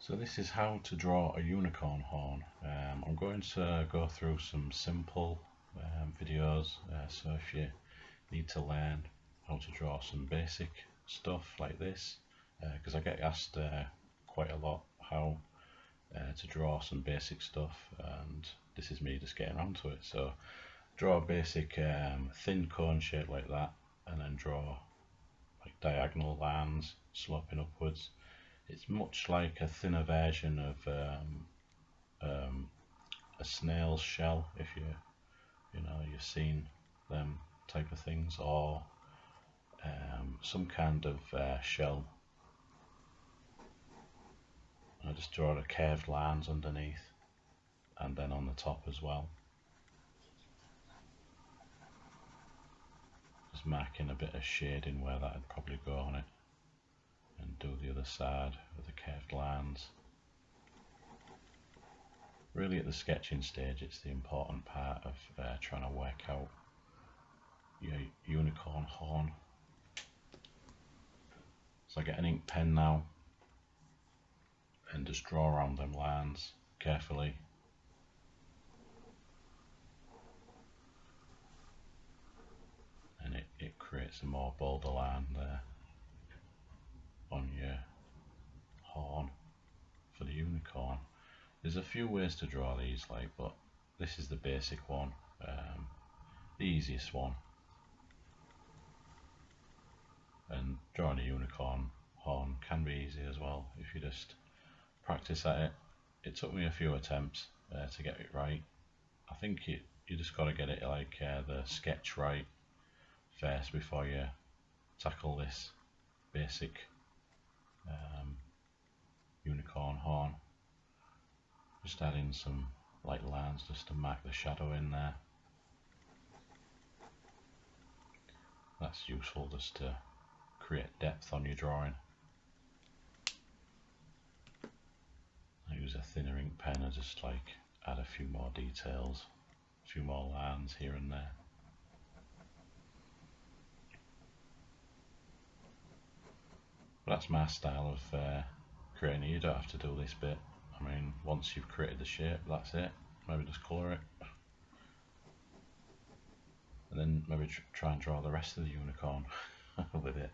So this is how to draw a unicorn horn. I'm going to go through some simple videos, so if you need to learn how to draw some basic stuff like this, because I get asked quite a lot how to draw some basic stuff, and this is me just getting around to it. So draw a basic thin cone shape like that, and then draw like diagonal lines sloping upwards. It's much like a thinner version of a snail's shell, if you've seen them type of things, or some kind of shell. I just draw the curved lines underneath and then on the top as well. Just marking a bit of shading where that would probably go on it, and do the other side with the curved lines. Really at the sketching stage it's the important part of trying to work out your unicorn horn. So I get an ink pen now and just draw around them lines carefully. And it creates a more bolder line there on your horn for the unicorn. There's a few ways to draw these, but this is the basic one, the easiest one. And drawing a unicorn horn can be easy as well if you just practice at it. It took me a few attempts to get it right. I think you just got to get it like the sketch right first before you tackle this basic unicorn horn. Just adding some light lines just to mark the shadow in there. That's useful just to create depth on your drawing. I use a thinner ink pen and just add a few more details, a few more lines here and there. But that's my style of creating it. You don't have to do this bit. I mean, once you've created the shape, that's it. Maybe just colour it. And then maybe try and draw the rest of the unicorn with it.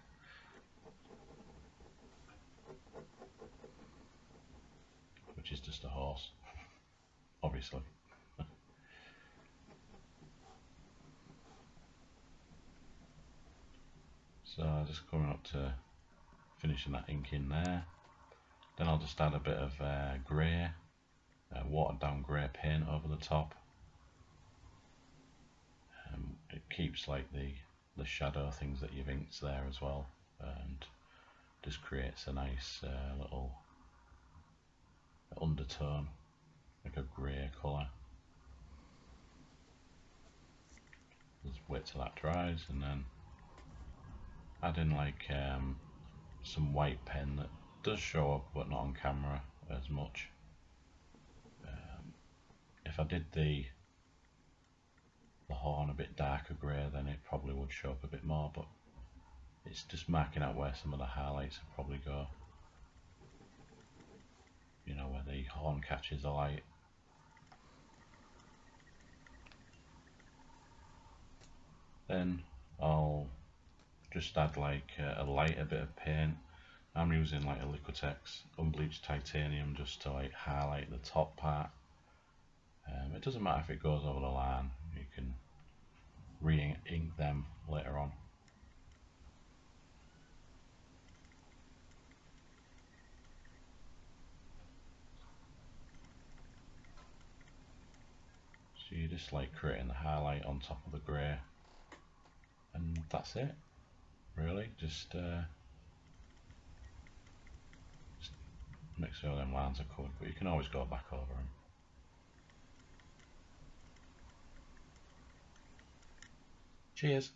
Which is just a horse, obviously. So just coming up to finishing that ink in there. Then I'll just add a bit of grey, watered down grey paint over the top. It keeps the shadow things that you've inked there as well, and just creates a nice little undertone, like a grey colour. Just wait till that dries, and then add in some white pen that does show up but not on camera as much. If I did the horn a bit darker grey, then it probably would show up a bit more, but it's just marking out where some of the highlights would probably go, where the horn catches the light. Then I'll just add a lighter bit of paint. I'm using a Liquitex unbleached titanium just to highlight the top part. It doesn't matter if it goes over the line, you can re-ink them later on. So you just creating the highlight on top of the grey, and that's it really. Just make sure them lines are covered, but you can always go back over them. Cheers.